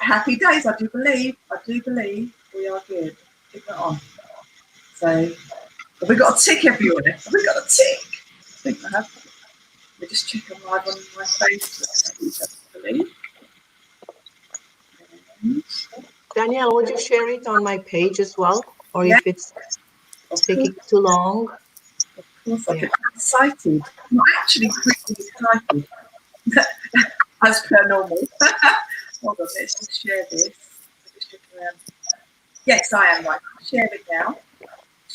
Happy days. I do believe we are good. Keep it on. So, have we got a tick, everyone? Have we got a tick? I think I have. Let me just check on live on my face. I believe. Danielle, would you share it on my page as well? Or if it's taking too long? Of course, I get excited. I'm actually pretty excited. As per normal. Hold on, let's just share this. Yes, I am right. Share it now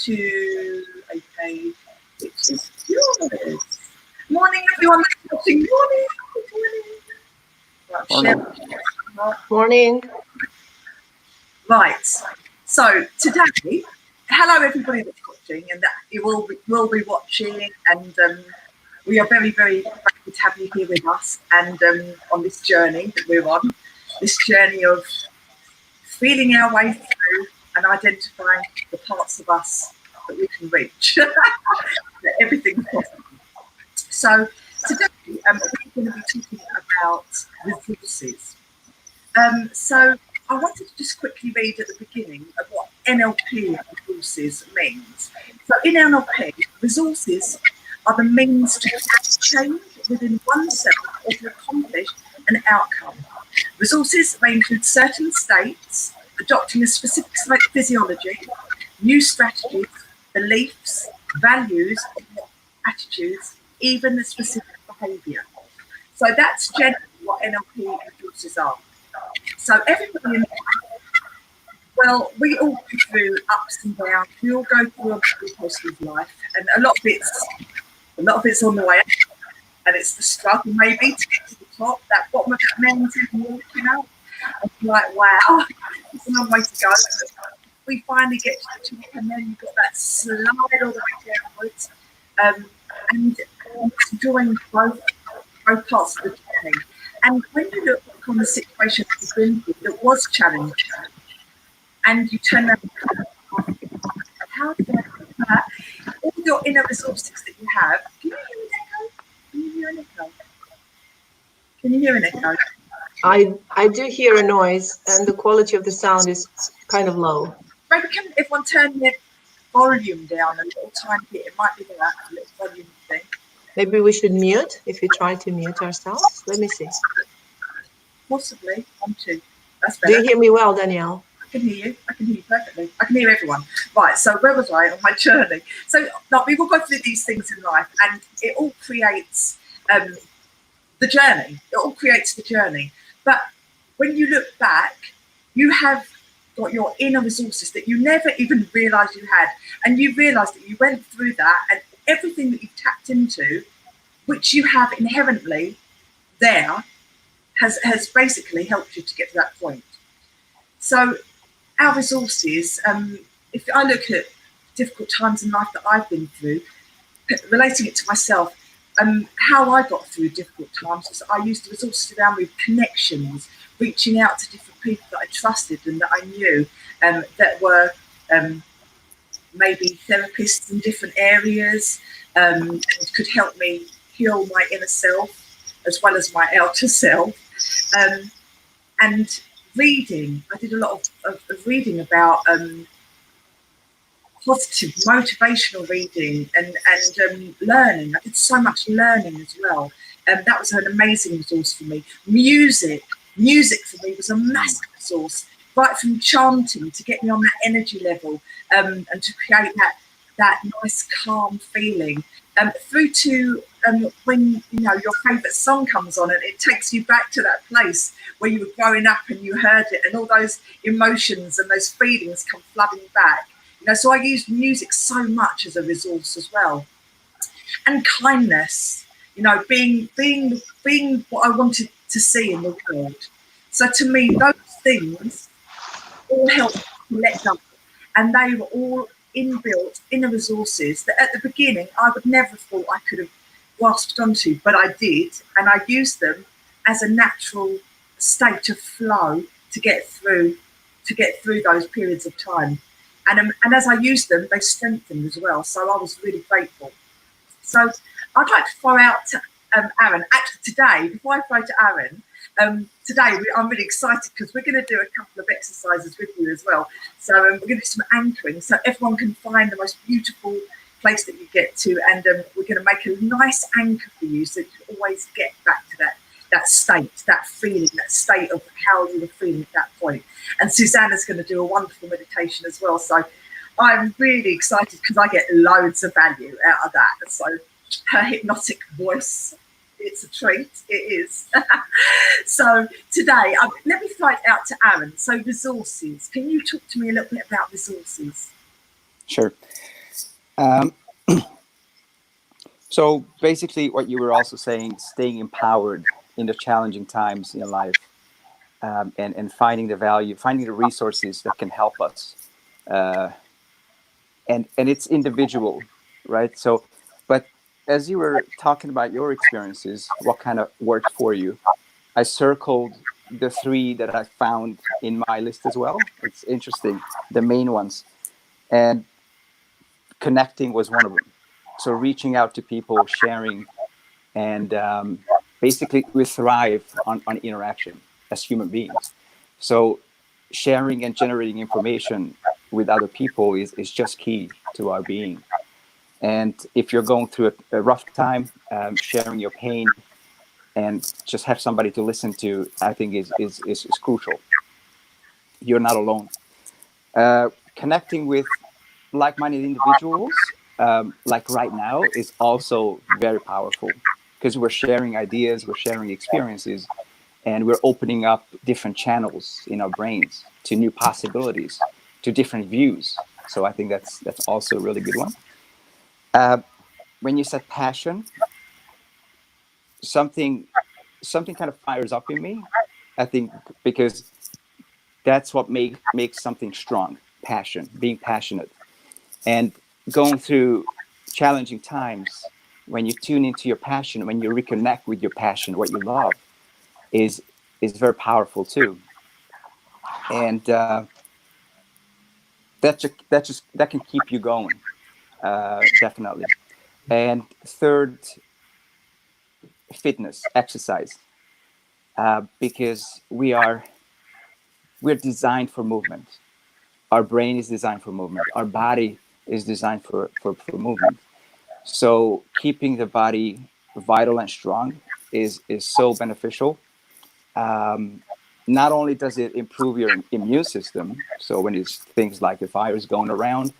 to a page which is yours. Morning, everyone that's watching. Morning. Right. So today, hello everybody that's watching and that you will be watching, and we are very, very happy to have you here with us and on this journey that we're on, this journey of feeling our way through and identifying the parts of us that we can reach. That everything's possible. So today we're going to be talking about resources. So I wanted to just quickly read at the beginning of what NLP resources means. So in NLP, resources are the means to create change within oneself or to accomplish an outcome. Resources may include certain states, adopting a specific physiology, new strategies, beliefs, values, attitudes, even a specific behaviour. So that's generally what NLP resources are. So everybody in life, well, we all go through ups and downs. We all go through a roller coaster of life, and a lot of it's on the way up, and it's the struggle maybe to get to the top, that bottom of that mountain, walking out. It's like, wow, it's a long way to go. We finally get to the top, and then you've got that slide all the way downwards, and enjoying both parts of the journey. And when you look on the situation that you've been through that was challenging, and you turn around and how do I do that? All your inner resources that you have. Can you hear an echo? Can you hear an echo? Can you hear an echo? I do hear a noise, and the quality of the sound is kind of low. Maybe can everyone turn their volume down a little tiny bit? It might be that little volume thing. Maybe we should mute if we try to mute ourselves. Let me see. Possibly. 1, 2. That's better. Do you hear me well, Danielle? I can hear you. I can hear you perfectly. I can hear everyone. Right. So where was I on my journey? So we will go through these things in life, and it all creates the journey. It all creates the journey. But when you look back, you have got your inner resources that you never even realised you had, and you realise that you went through that, and everything that you've tapped into, which you have inherently there, has basically helped you to get to that point. So our resources, if I look at difficult times in life that I've been through, relating it to myself, how I got through difficult times was I used the resources around me, connections, reaching out to different people that I trusted and that I knew, that were maybe therapists in different areas, and could help me heal my inner self as well as my outer self. And reading, I did a lot of reading about positive, motivational reading and learning. I did so much learning as well. That was an amazing resource for me. Music for me was a massive resource, right from chanting to get me on that energy level, and to create that nice calm feeling, through to when your favourite song comes on and it takes you back to that place where you were growing up and you heard it, and all those emotions and those feelings come flooding back. So I used music so much as a resource as well. And kindness, being what I wanted to see in the world. So to me, those things all helped to let go, and they were all inbuilt inner resources that at the beginning I would never have thought I could have grasped onto, but I did, and I used them as a natural state of flow to get through those periods of time. And as I used them, they strengthened as well. So I was really grateful. So I'd like to throw out to Aaron. Actually, today, before I throw to Aaron, today I'm really excited because we're going to do a couple of exercises with you as well. So we're going to do some anchoring so everyone can find the most beautiful place that you get to, and we're going to make a nice anchor for you so that you always get back to that state, that feeling, that state of how you were feeling at that point. And Susanna's going to do a wonderful meditation as well. So I'm really excited because I get loads of value out of that. So her hypnotic voice, it's a treat. It is. So today, let me throw it out to Aaron. So resources. Can you talk to me a little bit about resources? Sure. So basically what you were also saying, staying empowered in the challenging times in life, and finding the value, finding the resources that can help us. And it's individual, right? So, but as you were talking about your experiences, what kind of worked for you, I circled the 3 that I found in my list as well. It's interesting, the main ones. And connecting was one of them. So reaching out to people, sharing, and basically we thrive on interaction as human beings. So sharing and generating information with other people is just key to our being. And if you're going through a rough time, sharing your pain and just have somebody to listen to, I think is crucial. You're not alone. Connecting with like-minded individuals, like right now, is also very powerful because we're sharing ideas, we're sharing experiences, and we're opening up different channels in our brains to new possibilities, to different views. So I think that's also a really good one. When you said passion, something kind of fires up in me, I think, because that's what makes something strong. Passion, being passionate, and going through challenging times. When you tune into your passion, when you reconnect with your passion, what you love, is very powerful too. And that can keep you going, definitely. And third, fitness, exercise, because we're designed for movement. Our brain is designed for movement. Our body is designed for movement. So keeping the body vital and strong is so beneficial. Not only does it improve your immune system, so when it's things like the virus going around,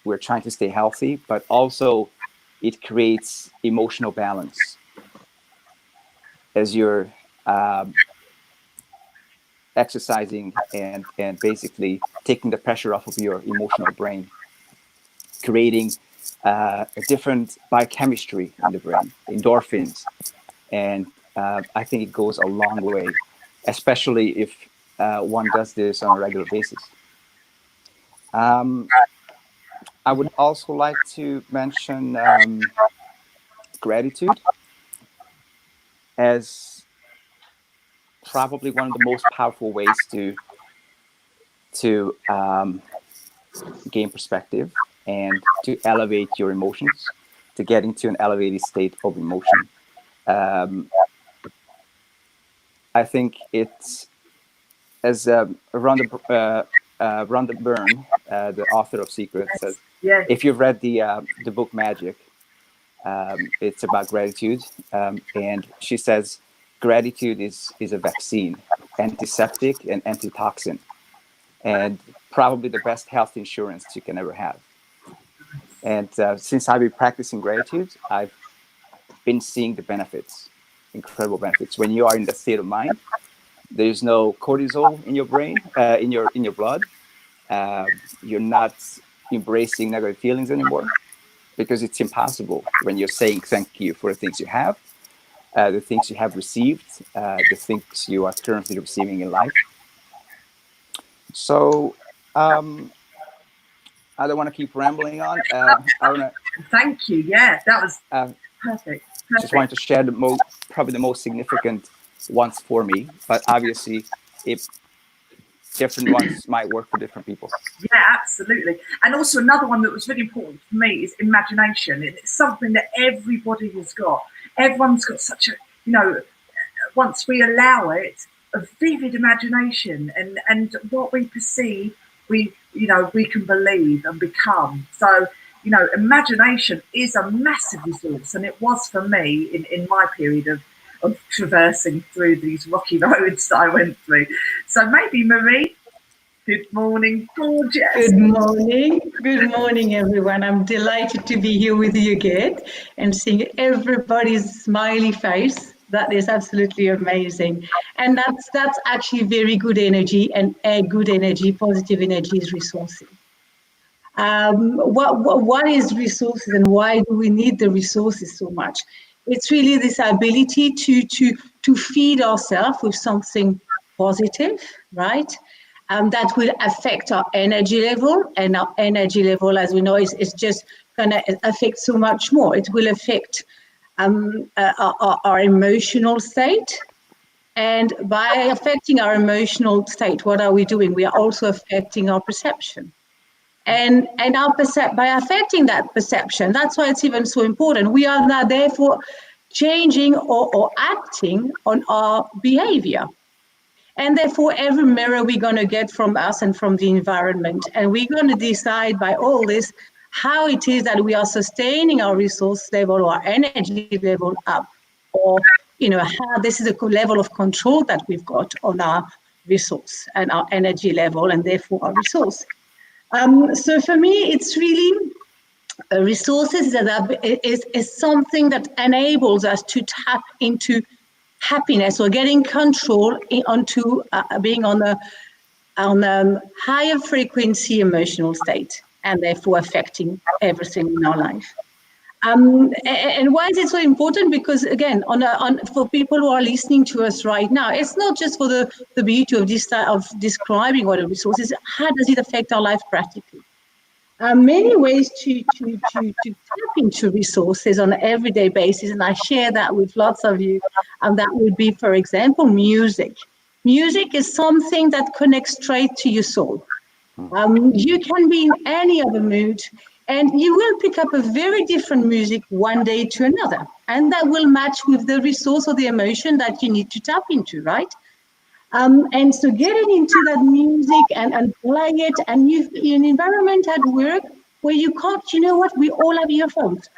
we're trying to stay healthy, but also it creates emotional balance as you're exercising and basically taking the pressure off of your emotional brain, creating a different biochemistry in the brain, endorphins. And I think it goes a long way, especially if one does this on a regular basis. I would also like to mention gratitude as probably one of the most powerful ways to gain perspective and to elevate your emotions, to get into an elevated state of emotion. I think it's, as Rhonda Byrne, the author of Secrets, says, if you've read the book Magic, it's about gratitude, and she says gratitude is a vaccine, antiseptic and antitoxin, and probably the best health insurance you can ever have. And since I've been practicing gratitude, I've been seeing the benefits, incredible benefits. When you are in that state of mind, there's no cortisol in your brain, in your blood. You're not embracing negative feelings anymore, because it's impossible when you're saying thank you for the things you have, the things you have received, the things you are currently receiving in life. So I don't want to keep rambling on. Thank you. Yeah, that was perfect. Just wanted to share probably the most significant ones for me, but obviously different ones might work for different people. Yeah, absolutely. And also another one that was really important for me is imagination. It's something that everybody has got. Everyone's got such a, once we allow it, a vivid imagination, and what we perceive, we can believe and become. So, imagination is a massive resource, and it was for me in my period of traversing through these rocky roads that I went through. So maybe Marie, good morning, gorgeous. Good morning, everyone. I'm delighted to be here with you again and seeing everybody's smiley face. That is absolutely amazing, and that's actually very good energy, and good energy, positive energy is resources. What is resources, and why do we need the resources so much? It's really this ability to feed ourselves with something positive, right? That will affect our energy level, and our energy level, as we know, is just going to affect so much more. It will affect our emotional state. And by affecting our emotional state, what are we doing? We are also affecting our perception. And by affecting that perception, that's why it's even so important. We are now therefore changing or acting on our behavior. And therefore, every mirror we're going to get from us and from the environment. And we're going to decide by all this how it is that we are sustaining our resource level or energy level up, or how this is a level of control that we've got on our resource and our energy level, and therefore our resource. So for me, it's really resources is something that enables us to tap into happiness, or getting control onto being on a higher frequency emotional state, and therefore affecting everything in our life. And why is it so important? Because again, for people who are listening to us right now, it's not just for the beauty of describing what a resource is. How does it affect our life practically? Many ways to tap into resources on an everyday basis, and I share that with lots of you. And that would be, for example, music. Music is something that connects straight to your soul. You can be in any other mood, and you will pick up a very different music one day to another, and that will match with the resource or the emotion that you need to tap into, right? And so getting into that music and play it, and you're in an environment at work where you can't, we all have earphones.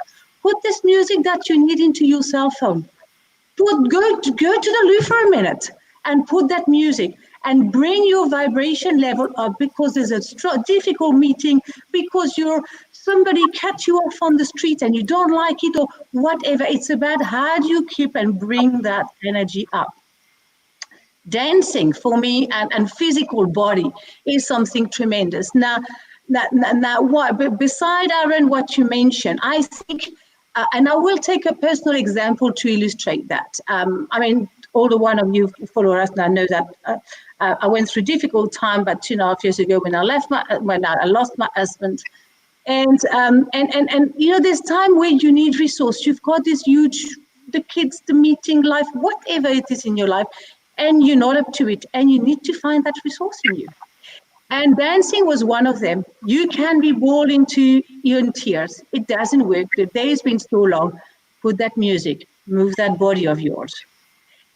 Put this music that you need into your cell phone. Go to the loo for a minute and put that music, and bring your vibration level up, because there's a difficult meeting, because somebody cut you off on the street and you don't like it, or whatever. It's about how do you keep and bring that energy up. Dancing for me and physical body is something tremendous. Now, beside Aaron, what you mentioned, I think, and I will take a personal example to illustrate that. All the one of you who follow us now know that I went through a difficult time, but 2.5 years ago when I lost my husband, and there's time where you need resource. You've got this the kids, the meeting, life, whatever it is in your life, and you're not up to it, and you need to find that resource in you. And dancing was one of them. You can be bored into your tears. It doesn't work. The day has been so long. Put that music, move that body of yours.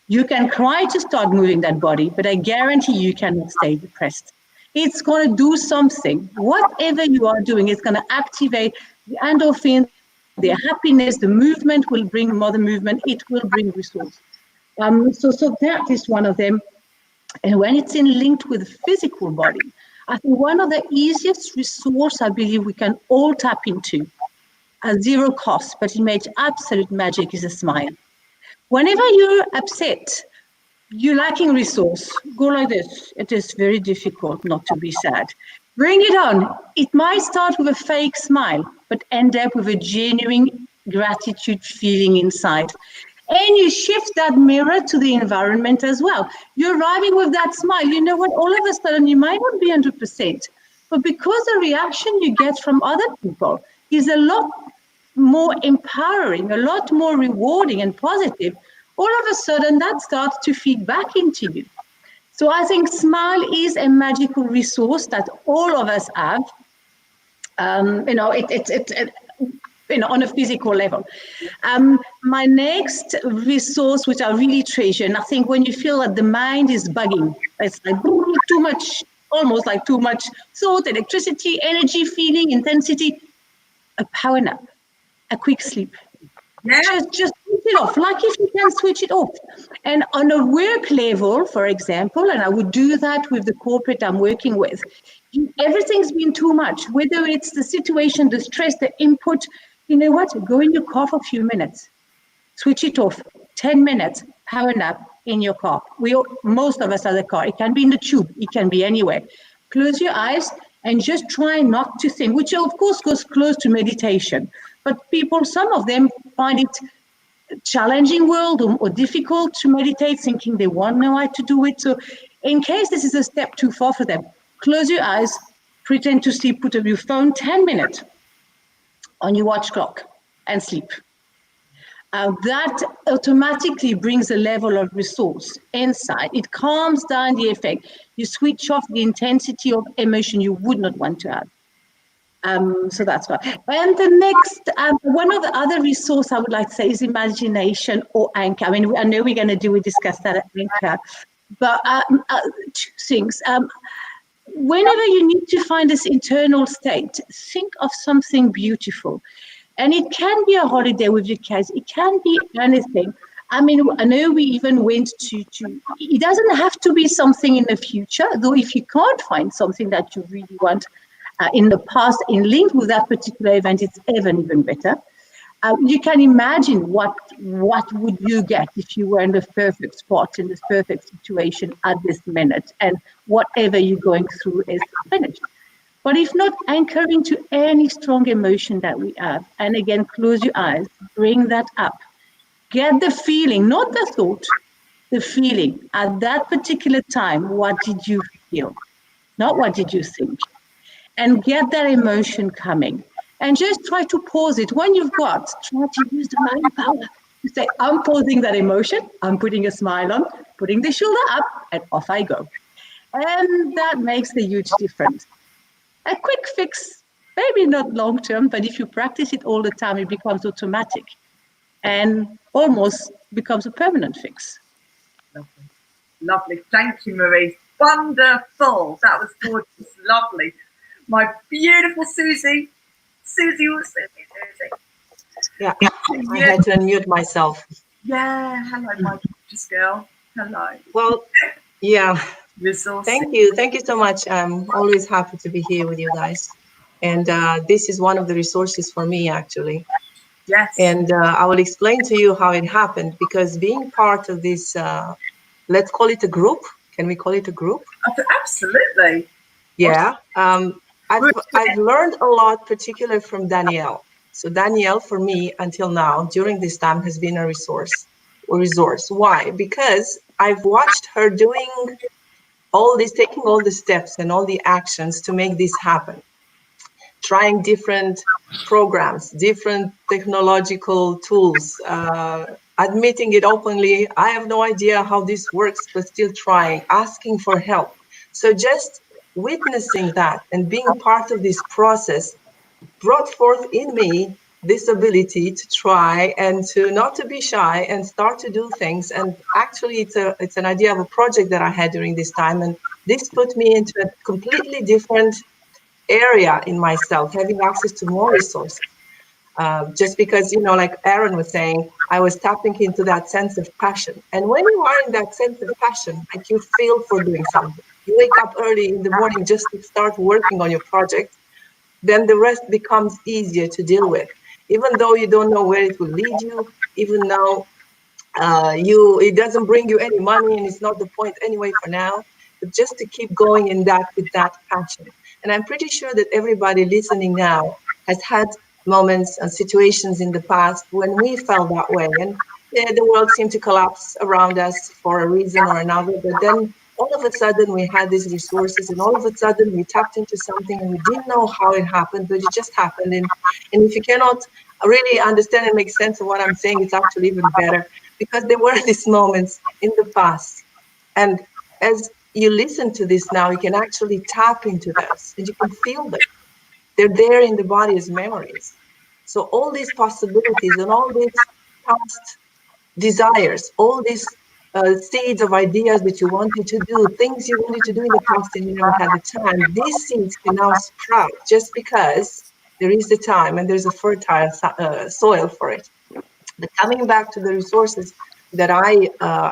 You can cry to start moving that body, but I guarantee you cannot stay depressed. It's going to do something. Whatever you are doing, it's going to activate the endorphin, the happiness, the movement will bring more movement. It will bring resource. So that is one of them. And when it's linked with the physical body, I think one of the easiest resource I believe we can all tap into at zero cost, but it makes absolute magic, is a smile. Whenever you're upset, you're lacking resource, go like this. It is very difficult not to be sad. Bring it on. It might start with a fake smile, but end up with a genuine gratitude feeling inside. And you shift that mirror to the environment as well. You're arriving with that smile. You know what? All of a sudden, you might not be 100%, but because the reaction you get from other people is a lot more empowering, a lot more rewarding and positive, all of a sudden that starts to feed back into you. So I think smile is a magical resource that all of us have. on a physical level. My next resource, which I really treasure, and I think when you feel that the mind is bugging, it's like too much, almost like too much thought, electricity, energy, feeling, intensity, a power nap, a quick sleep. Yeah. Just switch it off, like if you can switch it off. And on a work level, for example, and I would do that with the corporate I'm working with, everything's been too much, whether it's the situation, the stress, the input. You know what? Go in your car for a few minutes, switch it off, 10 minutes, power nap in your car. Most of us have a car. It can be in the tube, it can be anywhere. Close your eyes and just try not to think, which of course goes close to meditation. But people, some of them find it challenging world or difficult to meditate, thinking they won't know how to do it. So in case this is a step too far for them, close your eyes, pretend to sleep, put up your phone 10 minutes on your watch clock and sleep. That automatically brings a level of resource inside. It calms down the effect. You switch off the intensity of emotion you would not want to have. So that's one. And the next, one of the other resource I would like to say is imagination or anchor. I mean, I know we're going to discuss that at anchor, but two things. Whenever you need to find this internal state, think of something beautiful. And it can be a holiday with your kids. It can be anything. I mean, I know we even went to, it doesn't have to be something in the future, though if you can't find something that you really want in the past in link with that particular event, it's even better. You can imagine what would you get if you were in the perfect spot, in this perfect situation at this minute, and whatever you're going through is finished. But if not, anchoring to any strong emotion that we have, and again, close your eyes, bring that up. Get the feeling, not the thought, the feeling. At that particular time, what did you feel? Not what did you think? And get that emotion coming. And just try to pause it. When you've got, try to use the mind power to say, I'm pausing that emotion, I'm putting a smile on, putting the shoulder up, and off I go. And that makes a huge difference. A quick fix, maybe not long term, but if you practice it all the time, it becomes automatic and almost becomes a permanent fix. Lovely. Lovely. Thank you, Marie. Wonderful. That was gorgeous. Lovely. My beautiful Susie. Susie also. Yeah, I had to unmute myself. Yeah. Hello, my gorgeous girl. Hello. Well, yeah. Resources. Thank you so much. I'm always happy to be here with you guys, and this is one of the resources for me actually. Yes. And I will explain to you how it happened, because being part of this, let's call it a group. Can we call it a group? Absolutely. Yeah. I've learned a lot, particularly from Danielle. So Danielle, for me, until now, during this time, has been a resource. Why? Because I've watched her doing all this, taking all the steps and all the actions to make this happen. Trying different programs, different technological tools, admitting it openly. I have no idea how this works, but still trying, asking for help. So just witnessing that and being part of this process brought forth in me this ability to try and to not to be shy and start to do things. And actually it's an idea of a project that I had during this time, and this put me into a completely different area in myself, having access to more resources. Just because, you know, like Aaron was saying, I was tapping into that sense of passion. And when you are in that sense of passion, like you feel for doing something, you wake up early in the morning just to start working on your project, then the rest becomes easier to deal with. Even though you don't know where it will lead you, even though it doesn't bring you any money and it's not the point anyway for now, but just to keep going in that with that passion. And I'm pretty sure that everybody listening now has had moments and situations in the past when we felt that way, and the world seemed to collapse around us for a reason or another, but then all of a sudden we had these resources, and all of a sudden we tapped into something and we didn't know how it happened, but it just happened. And if you cannot really understand and make sense of what I'm saying, it's actually even better, because there were these moments in the past, and as you listen to this now, you can actually tap into this and you can feel them. They're there in the body as memories. So all these possibilities and all these past desires, all these seeds of ideas that you wanted to do, things you wanted to do in the past and you never had the time, these seeds can now sprout just because there is the time and there's a fertile soil for it. But coming back to the resources that I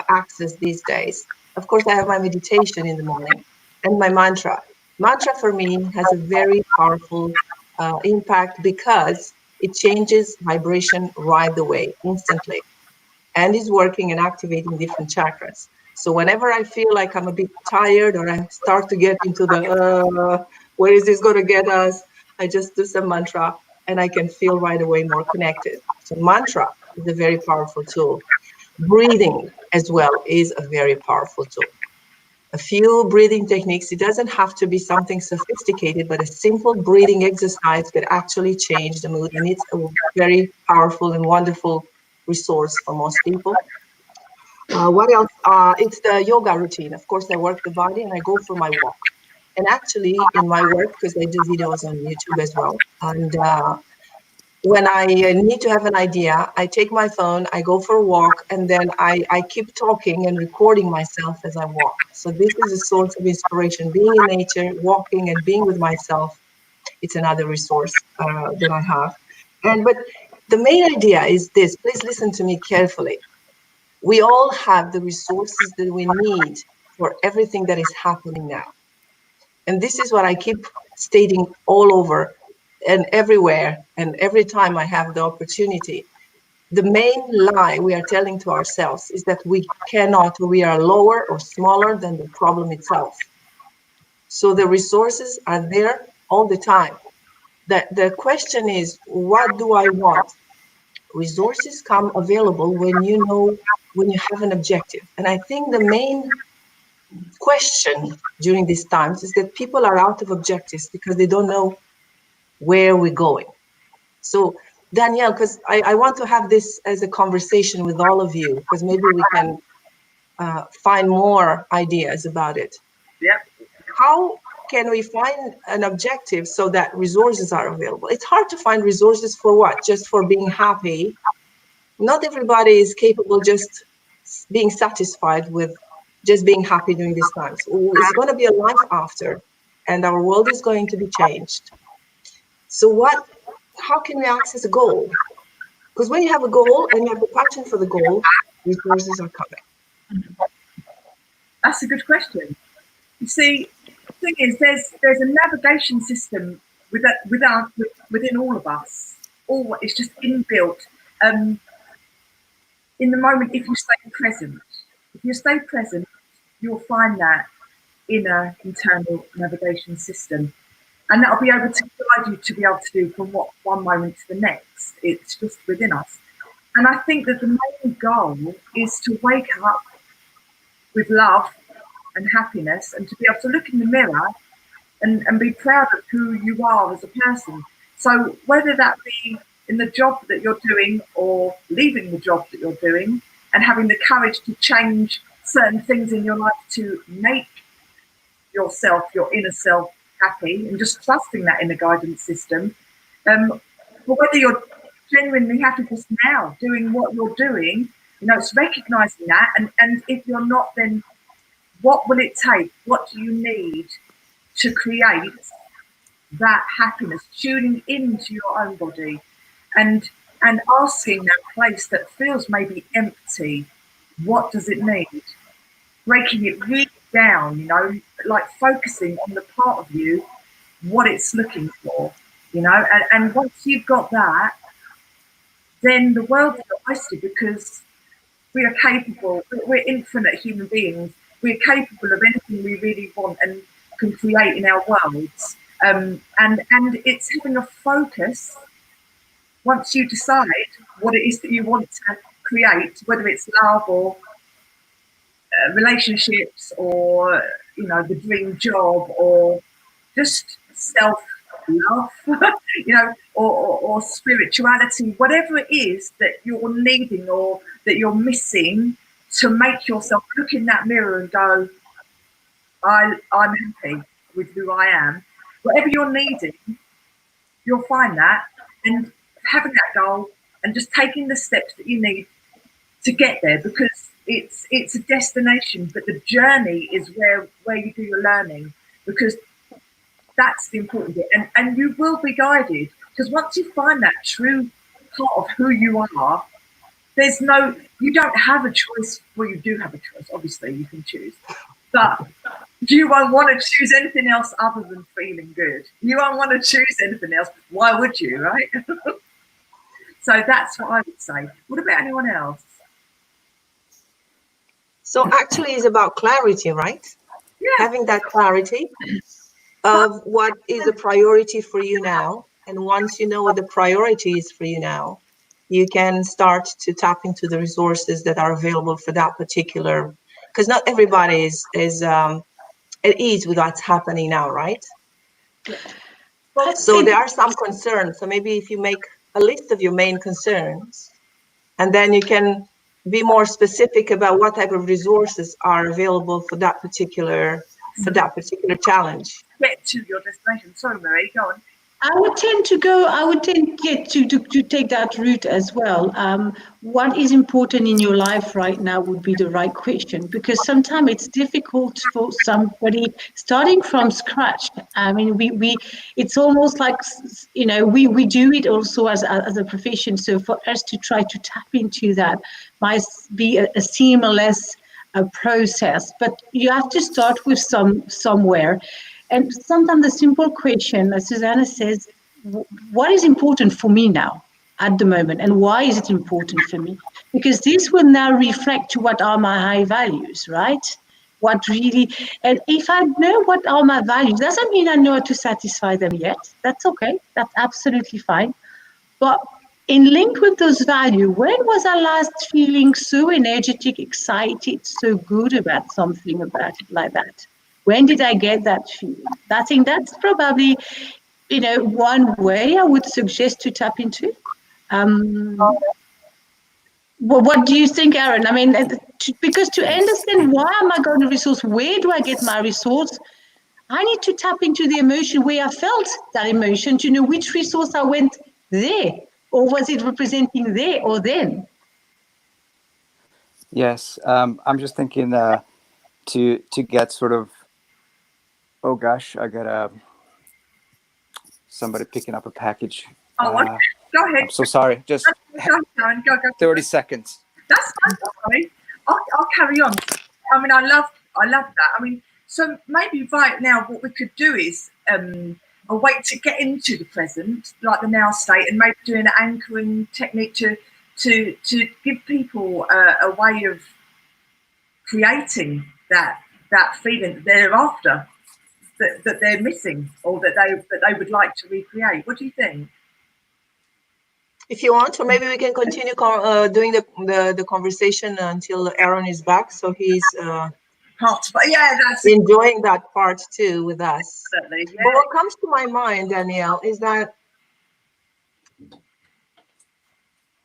access these days, of course, I have my meditation in the morning and my mantra. Mantra for me has a very powerful impact because it changes vibration right away, instantly, and is working and activating different chakras. So whenever I feel like I'm a bit tired or I start to get into the where is this going to get us, I just do some mantra and I can feel right away more connected. So mantra is a very powerful tool. Breathing as well is a very powerful tool. A few breathing techniques, it doesn't have to be something sophisticated, but a simple breathing exercise could actually change the mood, and it's a very powerful and wonderful resource for most people. What else? It's the yoga routine. Of course, I work the body and I go for my walk. And actually, in my work, because I do videos on YouTube as well, and when I need to have an idea, I take my phone, I go for a walk, and then I keep talking and recording myself as I walk. So this is a source of inspiration. Being in nature, walking, and being with myself, it's another resource that I have. But the main idea is this. Please listen to me carefully. We all have the resources that we need for everything that is happening now. And this is what I keep stating all over and everywhere, and every time I have the opportunity. The main lie we are telling to ourselves is that we cannot, we are lower or smaller than the problem itself. So the resources are there all the time. The question is, what do I want? Resources come available when you have an objective. And I think the main question during these times is that people are out of objectives because they don't know where we're going. So Danielle, because I want to have this as a conversation with all of you, because maybe we can find more ideas about it. Yep. How can we find an objective so that resources are available? It's hard to find resources for what? Just for being happy. Not everybody is capable just being satisfied with just being happy during these times. It's going to be a life after, and our world is going to be changed. So how can we access a goal? Because when you have a goal and you have the passion for the goal, resources are coming. That's a good question. You see, the thing is, there's a navigation system within all of us. It's just inbuilt. In the moment, if you stay present, you'll find that inner internal navigation system, and that'll be able to guide you to be able to do from one moment to the next. It's just within us. And I think that the main goal is to wake up with love and happiness, and to be able to look in the mirror and be proud of who you are as a person. So whether that be in the job that you're doing or leaving the job that you're doing, and having the courage to change certain things in your life to make yourself, your inner self, happy, and just trusting that inner guidance system. But whether you're genuinely happy just now doing what you're doing, it's recognizing that. And if you're not, then what will it take? What do you need to create that happiness? Tuning into your own body and asking that place that feels maybe empty, what does it need? Breaking it really down, like focusing on the part of you, what it's looking for, and once you've got that, then the world's your oyster, because we are capable, we're infinite human beings, we're capable of anything we really want and can create in our worlds. And it's having a focus. Once you decide what it is that you want to create, whether it's love or relationships or the dream job or just self-love, or spirituality, whatever it is that you're needing or that you're missing to make yourself look in that mirror and go, I'm happy with who I am. Whatever you're needing, you'll find that. And having that goal and just taking the steps that you need to get there, because it's a destination, but the journey is where you do your learning, because that's the important bit. And you will be guided, because once you find that true part of who you are, you don't have a choice. Well, you do have a choice, obviously you can choose, but you won't want to choose anything else other than feeling good. You won't want to choose anything else. Why would you, right? So that's what I would say. What about anyone else? So actually it's about clarity, right? Yeah. Having that clarity of what is a priority for you now. And once you know what the priority is for you now, you can start to tap into the resources that are available for that particular, because not everybody is at ease with what's happening now, right? So there are some concerns. So maybe if you make a list of your main concerns, and then you can be more specific about what type of resources are available for that particular challenge. Get to your destination. Sorry, Marie, go on. I would tend to take that route as well. What is important in your life right now would be the right question, because sometimes it's difficult for somebody starting from scratch. I mean, it's almost like, we do it also as a profession. So for us to try to tap into that might be a seamless process, but you have to start with somewhere. And sometimes the simple question, as Susanna says, what is important for me now at the moment, and why is it important for me? Because this will now reflect to what are my high values, right? And if I know what are my values, doesn't mean I know how to satisfy them yet. That's okay. That's absolutely fine. But in link with those values, when was I last feeling so energetic, excited, so good about something about it like that? When did I get that feeling? I think that's probably, one way I would suggest to tap into. What do you think, Aaron? I mean, because to understand why am I going to resource, where do I get my resource? I need to tap into the emotion where I felt that emotion to know which resource I went there, or was it representing there or then? Yes, I'm just thinking to get sort of. Oh gosh, I got somebody picking up a package. Oh, go ahead. I'm so sorry. Just go. 30 seconds. That's fine. I'll carry on. I mean, I love that. I mean, so maybe right now what we could do is a way to get into the present, like the now state, and maybe doing an anchoring technique to give people a way of creating that feeling that they're after, that they're missing, or that they would like to recreate. What do you think? If you want, or maybe we can continue doing the conversation until Aaron is back, so he's that's enjoying that part too with us. Definitely, yeah. But what comes to my mind, Danielle, is that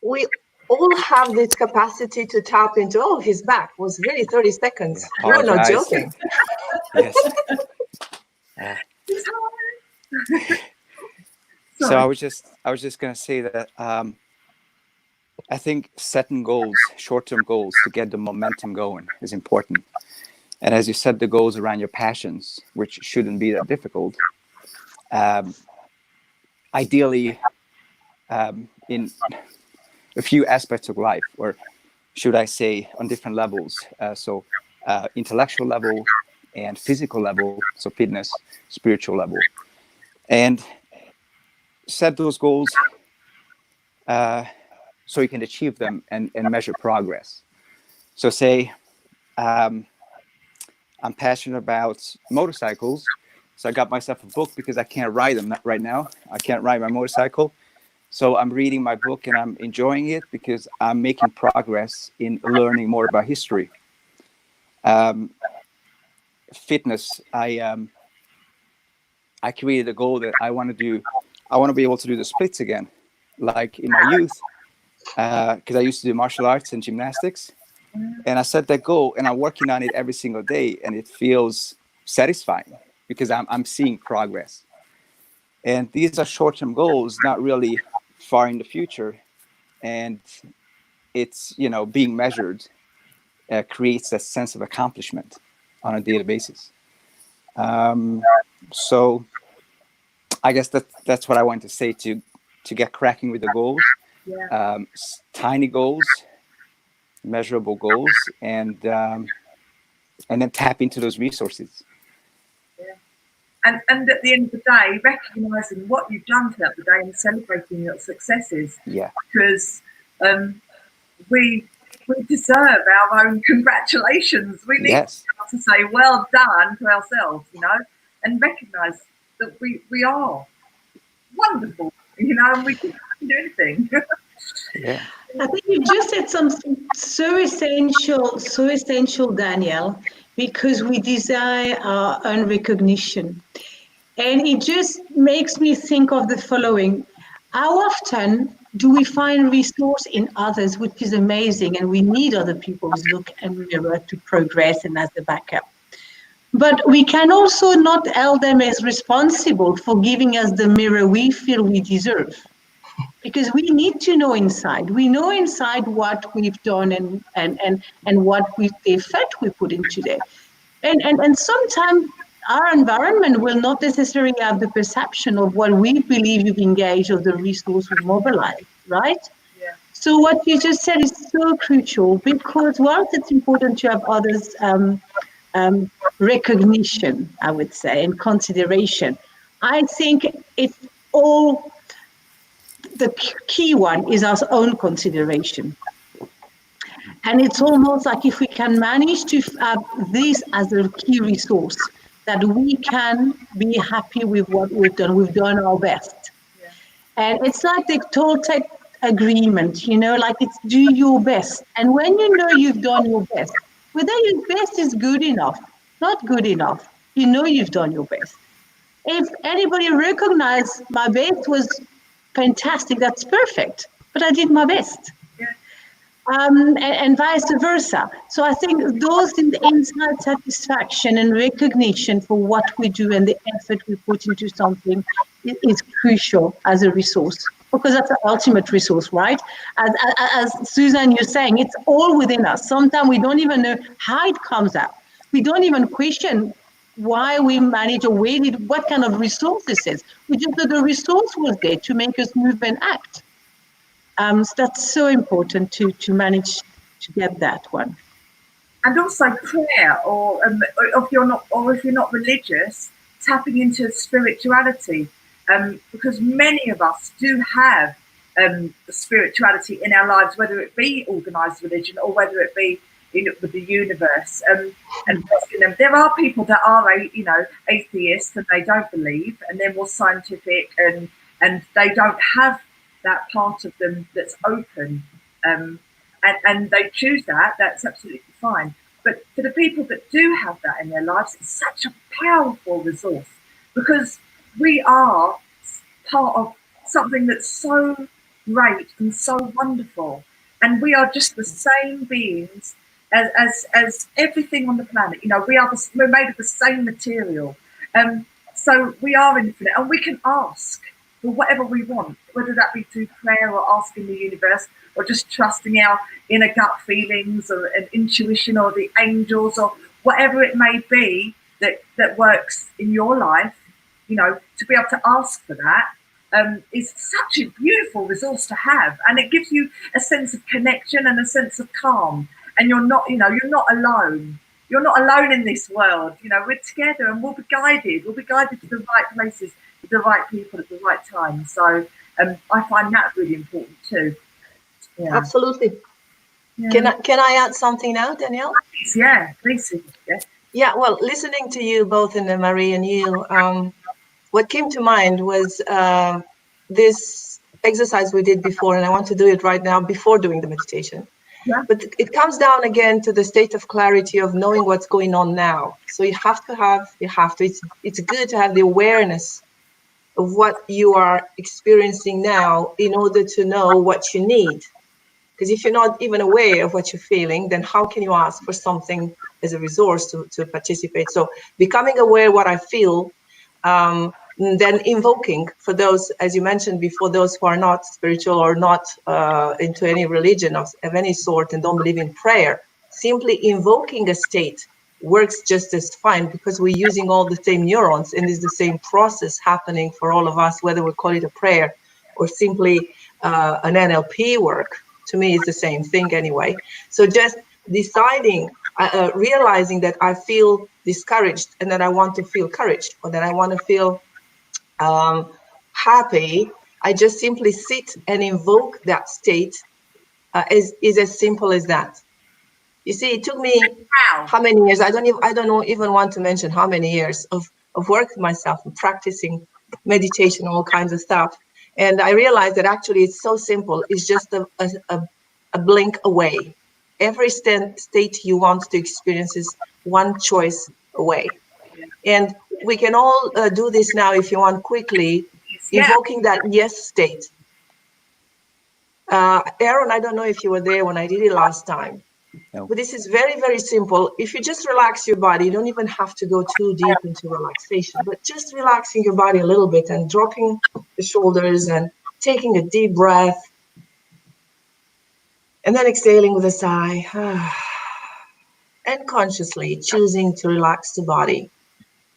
we all have this capacity to tap into. Oh, he's back. It was really 30 seconds. We're not joking. Yes. So I was just gonna say that I think setting goals, short-term goals, to get the momentum going is important. And as you set the goals around your passions, which shouldn't be that difficult, ideally in a few aspects of life, or should I say on different levels, so intellectual level and physical level, so fitness, spiritual level, and set those goals so you can achieve them and measure progress. So say I'm passionate about motorcycles, so I got myself a book because I can't ride them right now. I can't ride my motorcycle. So I'm reading my book and I'm enjoying it because I'm making progress in learning more about history. Fitness, I created a goal that I want to be able to do the splits again, like in my youth, because I used to do martial arts and gymnastics. And I set that goal and I'm working on it every single day, and it feels satisfying because I'm seeing progress. And these are short-term goals, not really far in the future, and it's, you know, being measured creates a sense of accomplishment on a daily basis. So I guess that's what I want to say, to get cracking with the goals. Yeah. Tiny goals, measurable goals, and then tap into those resources. And at the end of the day, recognizing what you've done throughout the day and celebrating your successes. Yeah. Because we deserve our own congratulations. We need to say well done to ourselves, you know, and recognize that we are wonderful, you know, and we can do anything. Yeah. I think you just said something so essential, Danielle, because we desire our own recognition. And it just makes me think of the following. How often do we find resource in others, which is amazing, and we need other people's look and mirror to progress and as a backup. But we can also not hold them as responsible for giving us the mirror we feel we deserve. Because we need to know inside. We know inside what we've done and what the effort we put into there. And sometimes our environment will not necessarily have the perception of what we believe you've engaged or the resource we've mobilized, right? Yeah. So what you just said is so crucial, because whilst it's important to have others' recognition, I would say, and consideration, I think it's all, the key one is our own consideration. And it's almost like if we can manage to have this as a key resource, that we can be happy with what we've done our best. Yeah. And it's like the Toltec agreement, you know, like it's do your best. And when you know you've done your best, whether your best is good enough, not good enough, you know you've done your best. If anybody recognized my best was fantastic, that's perfect, but I did my best. Yeah. And vice versa. So I think those in the inside satisfaction and recognition for what we do and the effort we put into something is crucial as a resource, because that's the ultimate resource, right? As Suzanne, you're saying, it's all within us. Sometimes we don't even know how it comes out. We don't even question why we manage or what kind of resource this is. We just know the resource was there to make us move and act. So that's so important to manage to get that one. And also prayer, or if you're not religious, tapping into spirituality, because many of us do have spirituality in our lives, whether it be organised religion or whether it be with the universe. And there are people that are atheists and they don't believe, and they're more scientific and they don't have that part of them that's open, and they choose that. That's absolutely fine. But for the people that do have that in their lives, it's such a powerful resource, because we are part of something that's so great and so wonderful, and we are just the same beings as everything on the planet. You know, we're made of the same material, so we are infinite, and we can ask for whatever we want, whether that be through prayer or asking the universe, or just trusting our inner gut feelings or an intuition or the angels or whatever it may be that works in your life. You know, to be able to ask for that is such a beautiful resource to have, and it gives you a sense of connection and a sense of calm. And you're not alone. You're not alone in this world. You know, we're together, and we'll be guided. We'll be guided to the right places, with the right people at the right time. So I find that really important too. Yeah. Absolutely. Yeah. Can I add something now, Danielle? Please, yeah, please. Yeah. Yeah. Well, listening to you both, and Marie and you, what came to mind was this exercise we did before, and I want to do it right now before doing the meditation. Yeah. But it comes down again to the state of clarity of knowing what's going on now. So it's good to have the awareness of what you are experiencing now in order to know what you need. Because if you're not even aware of what you're feeling, then how can you ask for something as a resource to participate? So becoming aware of what I feel then invoking, for those, as you mentioned before, those who are not spiritual or not into any religion of any sort and don't believe in prayer, simply invoking a state works just as fine, because we're using all the same neurons and it's the same process happening for all of us, whether we call it a prayer or simply an NLP work. To me, it's the same thing anyway. So just deciding, realizing that I feel discouraged and that I want to feel courage, or that I want to feel happy, I just simply sit and invoke that state. Is as simple as that. You see, it took me how many years? I don't even want to mention how many years of work with myself and practicing meditation, all kinds of stuff. And I realized that actually it's so simple. It's just a blink away. Every state you want to experience is one choice away. And we can all do this now if you want quickly, invoking that yes state. Aaron, I don't know if you were there when I did it last time. No. But this is very, very simple. If you just relax your body, you don't even have to go too deep into relaxation, but just relaxing your body a little bit and dropping the shoulders and taking a deep breath and then exhaling with a sigh and consciously choosing to relax the body.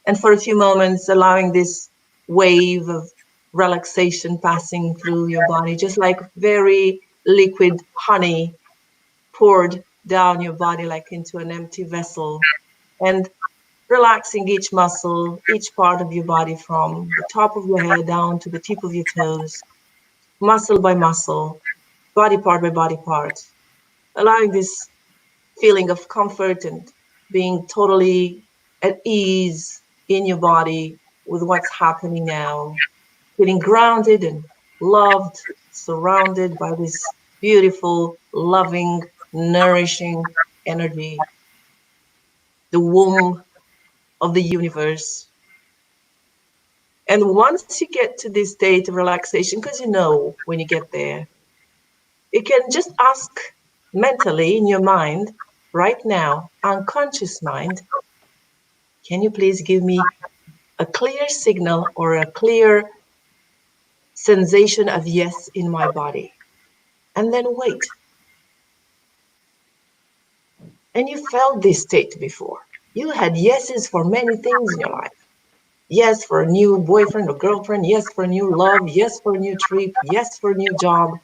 And for a few moments, allowing this wave of relaxation passing through your body, just like very liquid honey poured down your body like into an empty vessel, and relaxing each muscle, each part of your body from the top of your head down to the tip of your toes, muscle by muscle, body part by body part, allowing this feeling of comfort and being totally at ease in your body with what's happening now, feeling grounded and loved, surrounded by this beautiful, loving, nourishing energy, the womb of the universe. And once you get to this state of relaxation, because you know when you get there, you can just ask mentally in your mind, right now, unconscious mind, can you please give me a clear signal or a clear sensation of yes in my body? And then wait. And you felt this state before. You had yeses for many things in your life. Yes for a new boyfriend or girlfriend. Yes for a new love. Yes for a new trip. Yes for a new job.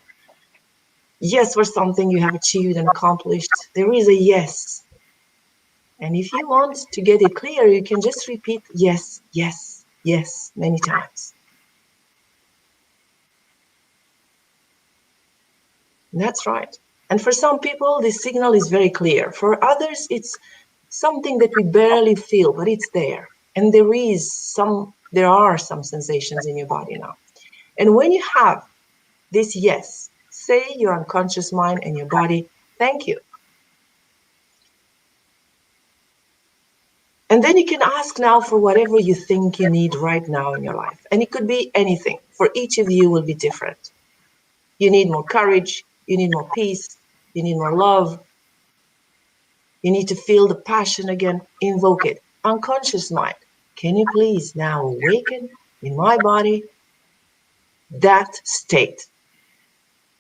Yes for something you have achieved and accomplished. There is a yes. And if you want to get it clear, you can just repeat yes, yes, yes many times. That's right. And for some people, this signal is very clear. For others, it's something that we barely feel, but it's there. And there are some sensations in your body now. And when you have this yes, say your unconscious mind and your body, thank you. And then you can ask now for whatever you think you need right now in your life. And it could be anything. For each of you will be different. You need more courage. You need more peace. You need more love. You need to feel the passion again. Invoke it. Unconscious mind, can you please now awaken in my body that state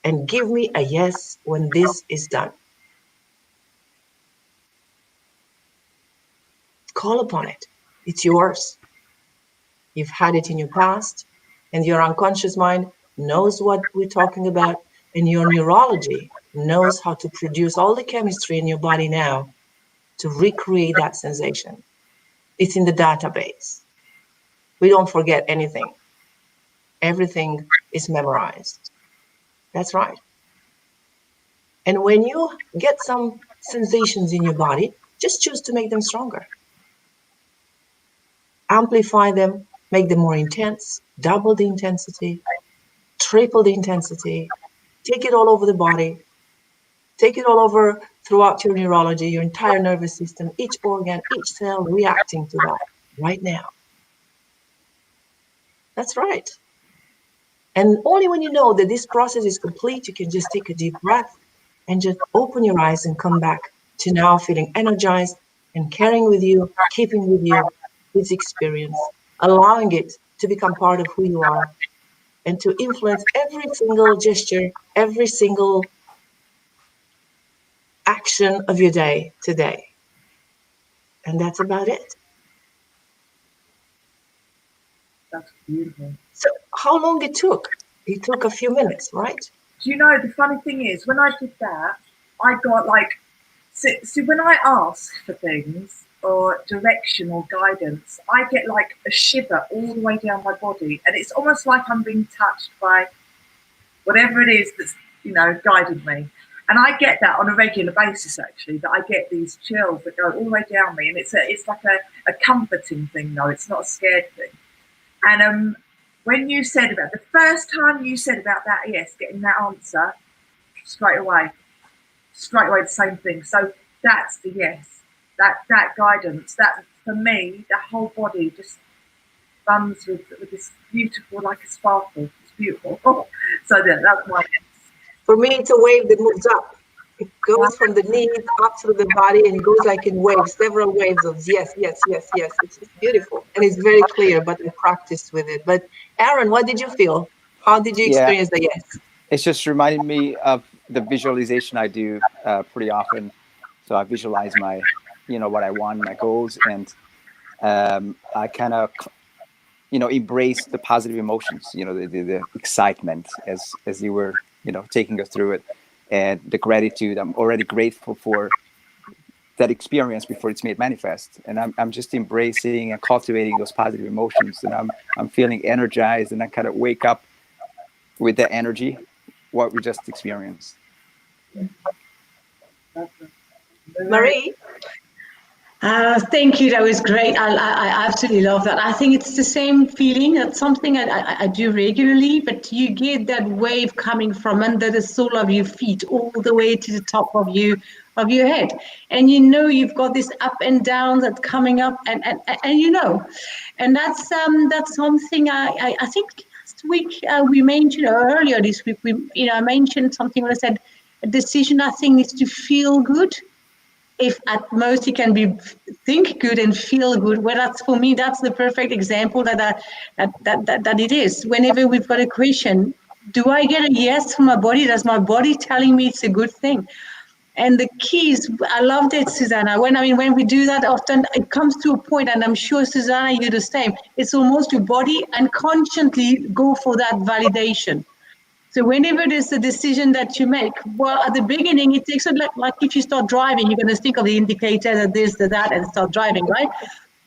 and give me a yes when this is done? Call upon it. It's yours. You've had it in your past, and your unconscious mind knows what we're talking about, and your neurology knows how to produce all the chemistry in your body now to recreate that sensation. It's in the database. We don't forget anything. Everything is memorized. That's right. And when you get some sensations in your body, just choose to make them stronger. Amplify them, make them more intense, double the intensity, triple the intensity, take it all over the body, take it all over throughout your neurology, your entire nervous system, each organ, each cell reacting to that right now. That's right. And only when you know that this process is complete, you can just take a deep breath and just open your eyes and come back to now feeling energized and carrying with you, keeping with you this experience, allowing it to become part of who you are and to influence every single gesture, every single action of your day today. And that's about it. That's beautiful. So how long it took? It took a few minutes, right? Do you know, the funny thing is, when I did that, I got like, see when I ask for things or direction or guidance, I get like a shiver all the way down my body. And it's almost like I'm being touched by whatever it is that's, guiding me. And I get that on a regular basis, actually, that I get these chills that go all the way down me. And it's like a comforting thing, though. It's not a scared thing. And when you said about the first time you said about that, yes, getting that answer straight away the same thing. So that's the yes, that guidance, that for me, the whole body just runs with this beautiful, like a sparkle. It's beautiful. So that's my yes. For me, it's a wave that moves up. It goes from the knees up through the body and goes like in waves, several waves of yes, yes, yes, yes. It's beautiful and it's very clear, but I practiced with it. But Aaron, what did you feel? How did you experience the yes? It's just reminding me of the visualization I do pretty often. So I visualize my, what I want, my goals, and I kind of, embrace the positive emotions, the excitement as you were, taking us through it, and the gratitude. I'm already grateful for that experience before it's made manifest, and I'm just embracing and cultivating those positive emotions, and I'm feeling energized, and I kind of wake up with that energy, what we just experienced. Marie? Thank you. That was great. I absolutely love that. I think it's the same feeling. That's something I do regularly, but you get that wave coming from under the sole of your feet all the way to the top of your head. And you've got this up and down that's coming up and that's something I think last week we mentioned, earlier this week, I mentioned something when I said a decision I think needs to feel good. If at most it can be think good and feel good, well, that's for me, that's the perfect example that it is. Whenever we've got a question, do I get a yes from my body? Does my body telling me it's a good thing? And the key is, I loved it, Susanna. When we do that, often it comes to a point, and I'm sure Susanna, you're the same. It's almost your body unconsciously go for that validation. So whenever there's a decision that you make, well, at the beginning, it takes like if you start driving, you're going to think of the indicator, that this, that, and start driving, right?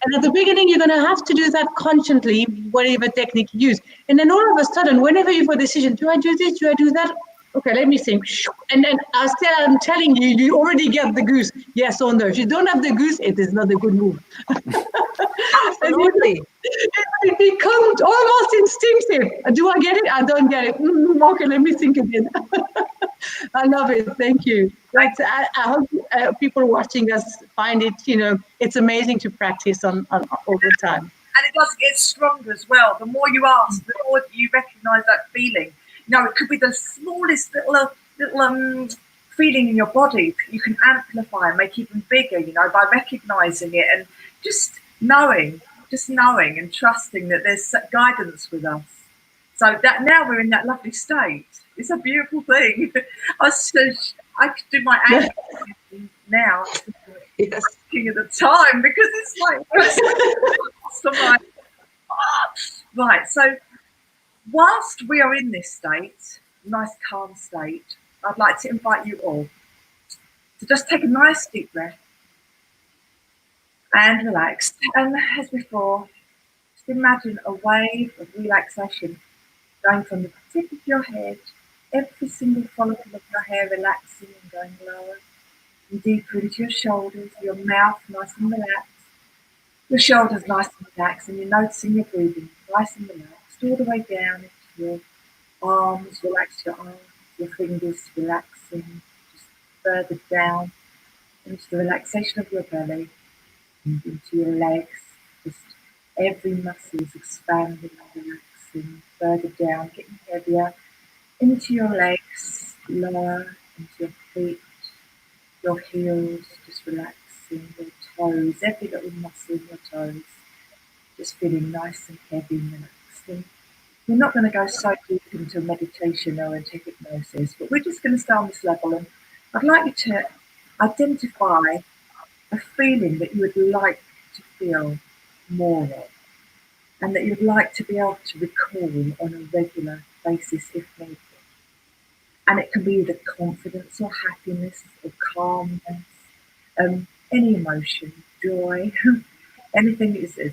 And at the beginning, you're going to have to do that consciously, whatever technique you use. And then all of a sudden, whenever you've got a decision, do I do this? Do I do that? Okay, let me think. And then I'm telling you, you already get the goose, yes or no. If you don't have the goose, it is not a good move. Absolutely. It becomes almost instinctive. Do I get it? I don't get it. Okay, let me think again. I love it. Thank you. I hope people watching us find it, it's amazing to practice on all the time. And it does get stronger as well. The more you ask, the more you recognise that feeling. It could be the smallest little feeling in your body that you can amplify and make even bigger, by recognising it and just knowing and trusting that there's guidance with us. So that now we're in that lovely state. It's a beautiful thing. I could do my acting now at the time because it's like right. So whilst we are in this state, nice calm state, I'd like to invite you all to just take a nice deep breath and relax. And as before, just imagine a wave of relaxation going from the tip of your head, every single follicle of your hair relaxing and going lower and deeper into your shoulders, your mouth nice and relaxed, your shoulders nice and relaxed, and you're noticing your breathing nice and relaxed, all the way down into your arms, relax your arms, your fingers relaxing, just further down into the relaxation of your belly, and into your legs, just every muscle is expanding and relaxing, further down, getting heavier, into your legs, lower, into your feet, your heels, just relaxing, your toes, every little muscle in your toes, just feeling nice and heavy and relaxed. And we're not going to go so deep into meditation or into hypnosis, but we're just going to stay on this level. And I'd like you to identify a feeling that you would like to feel more of, and that you'd like to be able to recall on a regular basis if needed. And it can be either confidence or happiness or calmness, any emotion, joy, anything that is.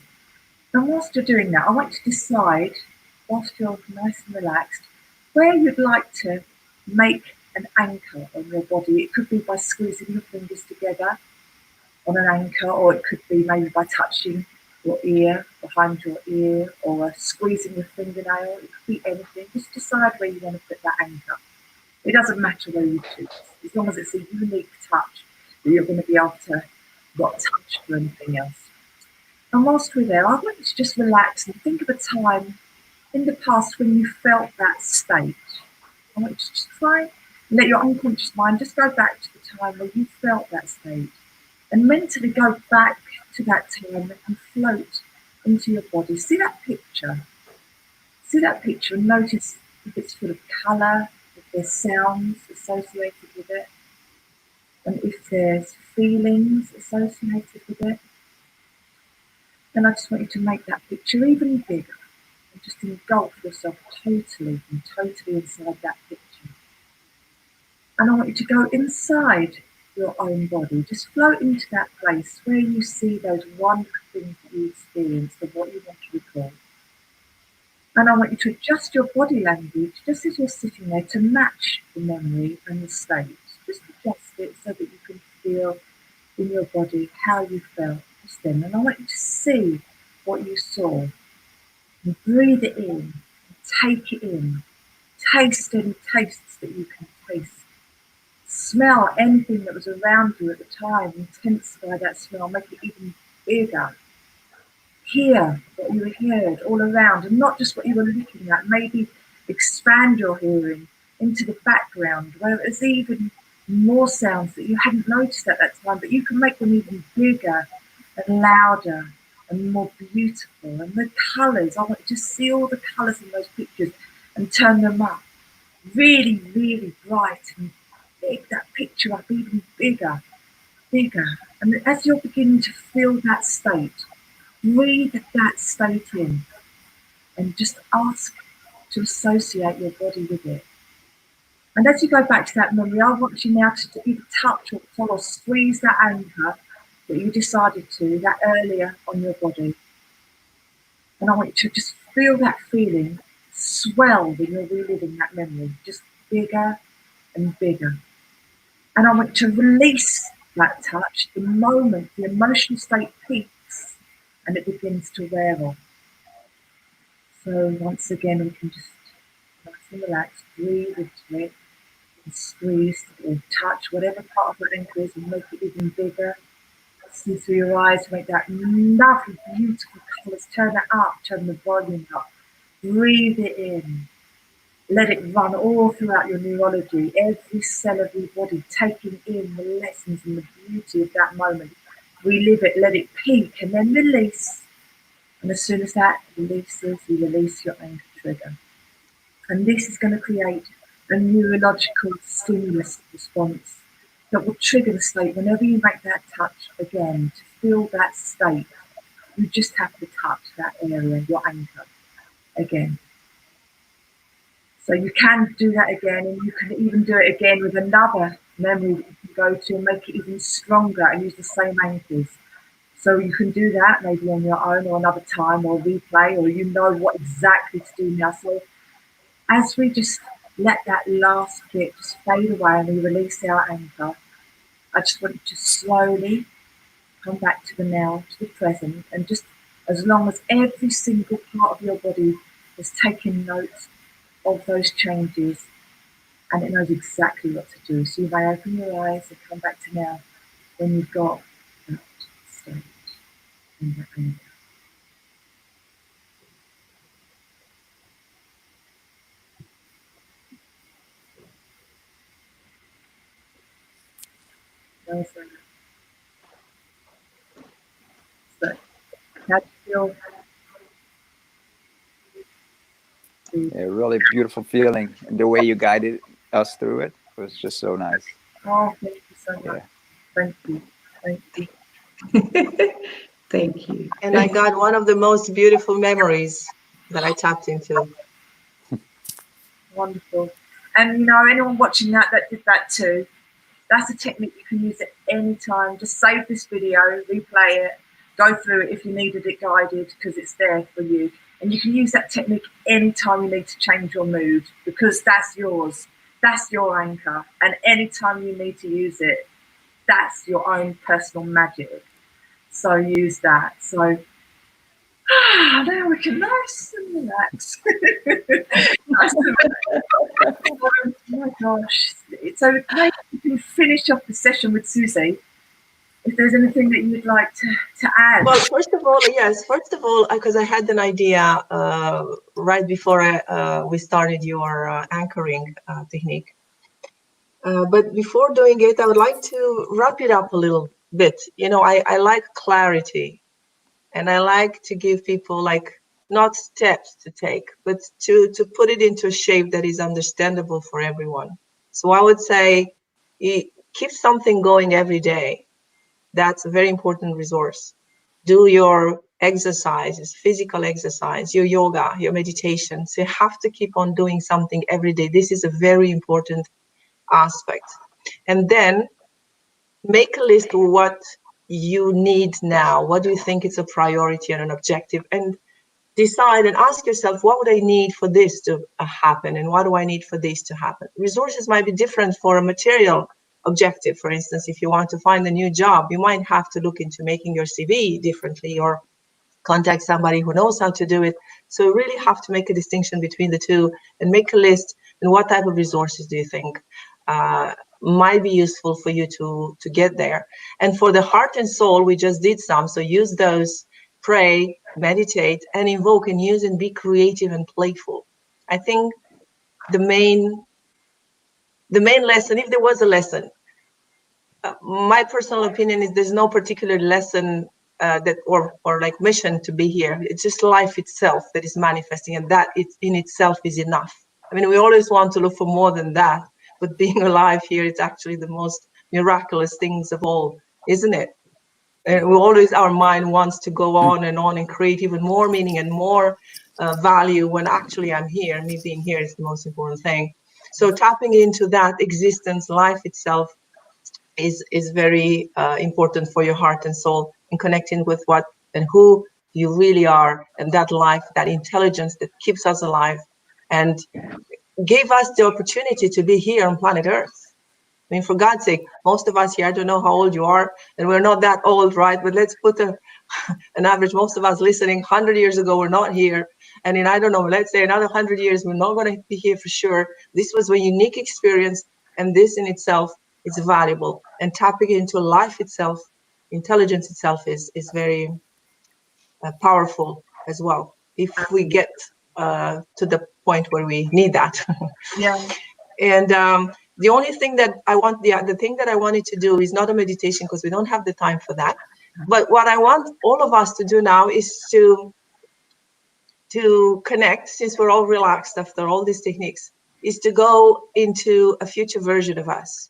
And whilst you're doing that, I want you to decide, whilst you're nice and relaxed, where you'd like to make an anchor on your body. It could be by squeezing your fingers together on an anchor, or it could be maybe by touching your ear, behind your ear, or squeezing your fingernail. It could be anything. Just decide where you want to put that anchor. It doesn't matter where you choose, as long as it's a unique touch that you're going to be able to not touch for anything else. And whilst we're there, I want you to just relax and think of a time in the past when you felt that state. I want you to just try and let your unconscious mind just go back to the time where you felt that state, and mentally go back to that time and float into your body. See that picture. See that picture and notice if it's full of colour, if there's sounds associated with it, and if there's feelings associated with it. And I just want you to make that picture even bigger and just engulf yourself totally and totally inside that picture. And I want you to go inside your own body. Just float into that place where you see those wonderful things that you experienced and what you want to recall. And I want you to adjust your body language just as you're sitting there to match the memory and the state. Just adjust it so that you can feel in your body how you felt just then. And I want you to see what you saw and breathe it in, take it in, taste any tastes that you can taste. Smell anything that was around you at the time, intensify that smell, make it even bigger. Hear what you heard all around, and not just what you were looking at. Maybe expand your hearing into the background where there's even more sounds that you hadn't noticed at that time, but you can make them even bigger and louder and more beautiful. And the colours, I want you to see all the colours in those pictures and turn them up really, really bright and make that picture up even bigger, bigger. And as you're beginning to feel that state, breathe that state in and just ask to associate your body with it. And as you go back to that memory, I want you now to either touch or pull or squeeze that anchor that you decided to, that earlier on your body. And I want you to just feel that feeling swell when you're reliving that memory, just bigger and bigger. And I want you to release that touch the moment the emotional state peaks and it begins to wear off. So once again, we can just nice and relaxed, breathe into it, and squeeze or touch whatever part of the ankle is and make it even bigger. See through your eyes, make that lovely, beautiful colours, turn it up, turn the volume up, breathe it in. Let it run all throughout your neurology, every cell of your body, taking in the lessons and the beauty of that moment. Relive it, let it peak, and then release. And as soon as that releases, you release your anchor trigger. And this is going to create a neurological stimulus response that will trigger the state whenever you make that touch again. To feel that state, you just have to touch that area, your anchor, again. So you can do that again, and you can even do it again with another memory that you can go to and make it even stronger and use the same anchors. So you can do that maybe on your own or another time or replay, or you know what exactly to do now. So as we just let that last bit just fade away and we release our anchor, I just want you to slowly come back to the now, to the present, and just as long as every single part of your body has taken note of those changes and it knows exactly what to do. So you may open your eyes and come back to now when you've got that state and that anchor. So how do you feel? A really beautiful feeling, and the way you guided us through it was just so nice. Oh, thank you so much. Yeah. Thank you. Thank you. Thank you. And I got one of the most beautiful memories that I tapped into. Wonderful. And you know, anyone watching that did that too, that's a technique you can use at any time. Just save this video, replay it, go through it if you needed it guided, because it's there for you. And you can use that technique anytime you need to change your mood, because that's yours. That's your anchor. And anytime you need to use it, that's your own personal magic. So use that. So now we can nice and relax. Nice and relax. Oh my gosh. So maybe you can finish off the session with Susie. If there's anything that you'd like to add. Well, first of all, yes. First of all, because I had an idea right before we started your anchoring technique. But before doing it, I would like to wrap it up a little bit. You know, I like clarity, and I like to give people like not steps to take, but to put it into a shape that is understandable for everyone. So I would say, keep something going every day. That's a very important resource. Do your exercises, physical exercise, your yoga, your meditation. So you have to keep on doing something every day. This is a very important aspect. And then make a list of what you need now. What do you think is a priority and an objective? And decide and ask yourself, what would I need for this to happen? And what do I need for this to happen? Resources might be different for a material objective. For instance, if you want to find a new job, you might have to look into making your CV differently or contact somebody who knows how to do it. So you really have to make a distinction between the two and make a list. And what type of resources do you think might be useful for you to get there? And for the heart and soul, we just did some. So use those, pray, meditate, and invoke and use and be creative and playful. I think the main lesson, if there was a lesson, my personal opinion is there's no particular lesson that or like mission to be here. It's just life itself that is manifesting, and that it in itself is enough. I mean, we always want to look for more than that, but being alive here is actually the most miraculous things of all, isn't it? And we always, our mind wants to go on and create even more meaning and more value, when actually I'm here. Me being here is the most important thing. So tapping into that existence, life itself, is very important for your heart and soul, and connecting with what and who you really are, and that life, that intelligence that keeps us alive and gave us the opportunity to be here on planet Earth. I mean, for God's sake, most of us here, I don't know how old you are, and we're not that old, right? But let's put an average. Most of us listening 100 years ago were not here. And in, I don't know, let's say another 100 years, we're not going to be here for sure. This was a unique experience, and this in itself is valuable. And tapping into life itself, intelligence itself is very powerful as well, if we get to the point where we need that. Yeah. And the only thing that I want, the thing that I wanted to do is not a meditation, because we don't have the time for that. But what I want all of us to do now is to connect, since we're all relaxed after all these techniques, is to go into a future version of us.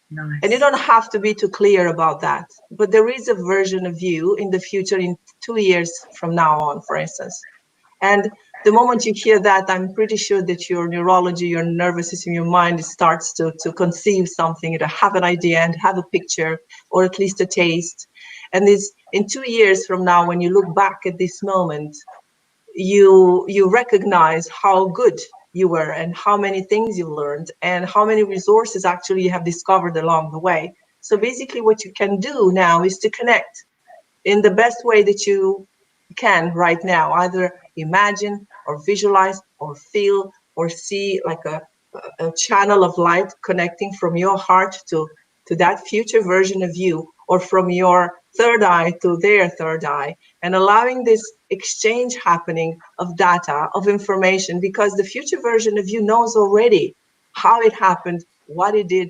Nice. And you don't have to be too clear about that, but there is a version of you in the future, in 2 years from now on, for instance. And the moment you hear that, I'm pretty sure that your neurology, your nervous system, your mind starts to conceive something, to have an idea and have a picture, or at least a taste. And this, in 2 years from now, when you look back at this moment, you recognize how good you were, and how many things you learned, and how many resources actually you have discovered along the way. So basically what you can do now is to connect in the best way that you can right now, either imagine or visualize or feel or see like a channel of light connecting from your heart to that future version of you, or from your third eye to their third eye, and allowing this exchange happening of data, of information, because the future version of you knows already how it happened, what it did.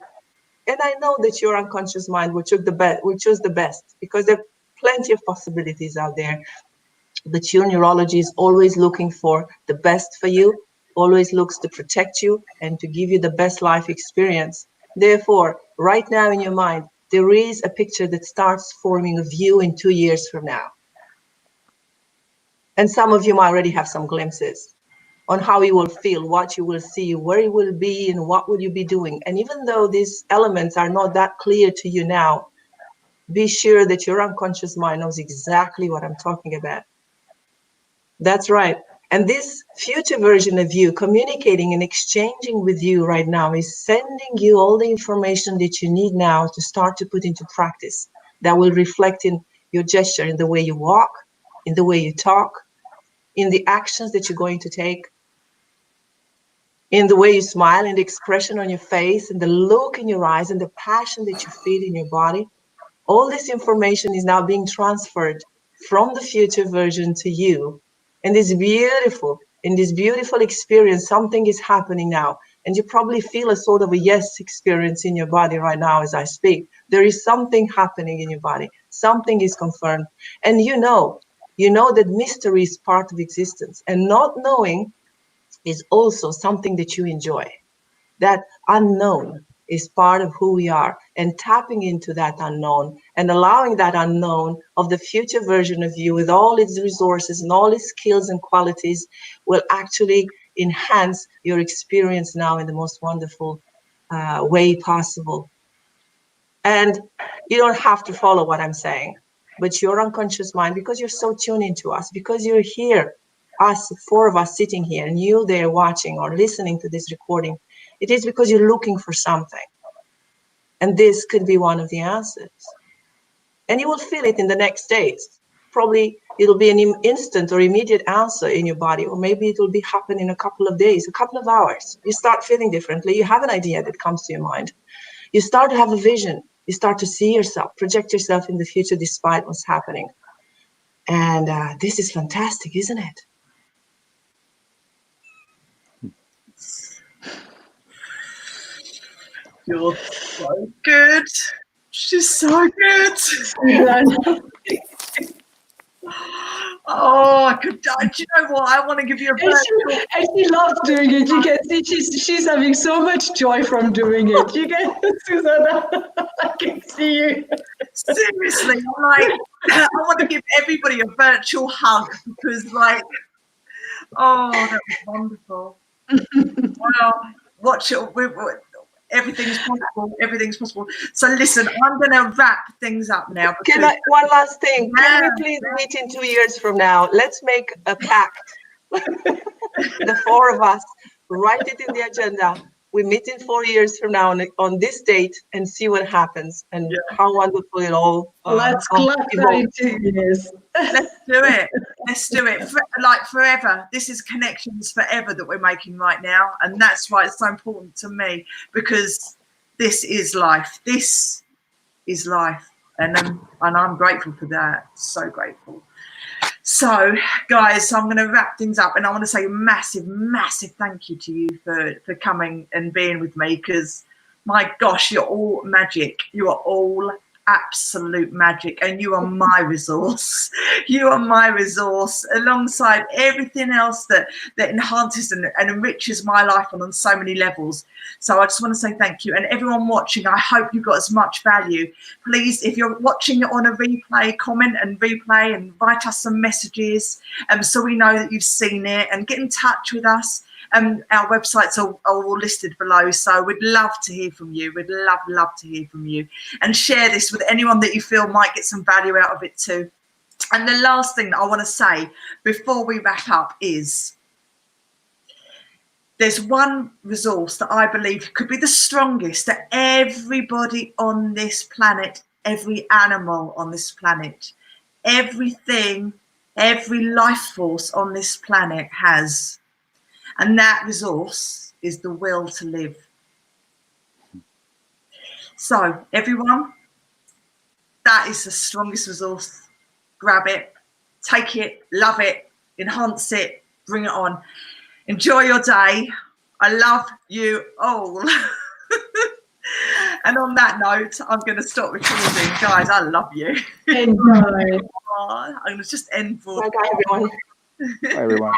And I know that your unconscious mind will choose the best, because there are plenty of possibilities out there. But your neurology is always looking for the best for you, always looks to protect you and to give you the best life experience. Therefore, right now in your mind, there is a picture that starts forming of you in 2 years from now. And some of you might already have some glimpses on how you will feel, what you will see, where you will be, and what will you be doing. And even though these elements are not that clear to you now, be sure that your unconscious mind knows exactly what I'm talking about. That's right. And this future version of you communicating and exchanging with you right now is sending you all the information that you need now to start to put into practice that will reflect in your gesture, in the way you walk, in the way you talk, in the actions that you're going to take, in the way you smile, in the expression on your face, and the look in your eyes, and the passion that you feel in your body. All this information is now being transferred from the future version to you. And it's beautiful. In this beautiful experience, something is happening now. And you probably feel a sort of a yes experience in your body right now as I speak. There is something happening in your body. Something is confirmed. And you know that mystery is part of existence. And not knowing is also something that you enjoy. That unknown is part of who we are, and tapping into that unknown and allowing that unknown of the future version of you with all its resources and all its skills and qualities will actually enhance your experience now in the most wonderful way possible. And you don't have to follow what I'm saying, but your unconscious mind, because you're so tuned into us, because you're here, us, 4 of us sitting here, and you there watching or listening to this recording, it is because you're looking for something. And this could be one of the answers. And you will feel it in the next days. Probably it'll be an instant or immediate answer in your body, or maybe it will be happen in a couple of days, a couple of hours. You start feeling differently. You have an idea that comes to your mind. You start to have a vision. You start to see yourself, project yourself in the future despite what's happening. And this is fantastic, isn't it? You're so good. She's so good. Oh, I could. Do you know what? I want to give you a virtual. And she loves doing it. You can see she's having so much joy from doing it. You can, Susanna, I can see you. Seriously, I'm like, I want to give everybody a virtual hug because, like, oh, that was wonderful. Well, watch it. Everything's possible. Everything's possible. So listen, I'm going to wrap things up now. One last thing. Can we please meet in 2 years from now? Let's make a pact. The 4 of us, write it in the agenda. We meet in 4 years from now on this date and see what happens and how wonderful it all. Let's clap that in 2 years. Let's do it. Let's do it. Like forever. This is connections forever that we're making right now. And that's why it's so important to me, because this is life. This is life. And I'm grateful for that. So grateful. So, guys, I'm going to wrap things up, and I want to say a massive, massive thank you to you for coming and being with me, because, my gosh, you're all magic. You are all absolute magic, and you are my resource. You are my resource alongside everything else that enhances and enriches my life on so many levels. So I just want to say thank you. And everyone watching, I hope you got as much value. Please, if you're watching it on a replay, comment and replay and write us some messages so we know that you've seen it, and get in touch with us. Our websites are all listed below, so we'd love to hear from you. We'd love to hear from you, and share this with anyone that you feel might get some value out of it too. And the last thing that I want to say before we wrap up is there's one resource that I believe could be the strongest that everybody on this planet, every animal on this planet, everything, every life force on this planet has. And that resource is the will to live. So, everyone, that is the strongest resource. Grab it, take it, love it, enhance it, bring it on. Enjoy your day. I love you all. And on that note, I'm going to stop recording. Guys, I love you. Enjoy. I'm going to just end for Bye, everyone. Bye, everyone.